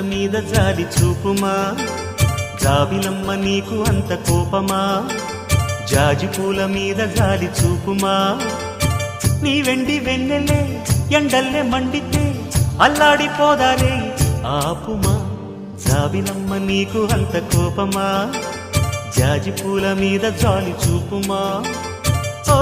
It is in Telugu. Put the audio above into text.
మీద జాలి చూపుమా జాబిలమ్మ నీకు అంత కోపమా జాజి పూల మీద జాలి చూపుమా నీ వెండి వెన్నెలే ఎండల్లే మండితే అల్లాడిపోదారే ఆపుమా జాబిలమ్మ నీకు అంత కోపమా జాజి పూల మీద జాలి చూపుమా ఓ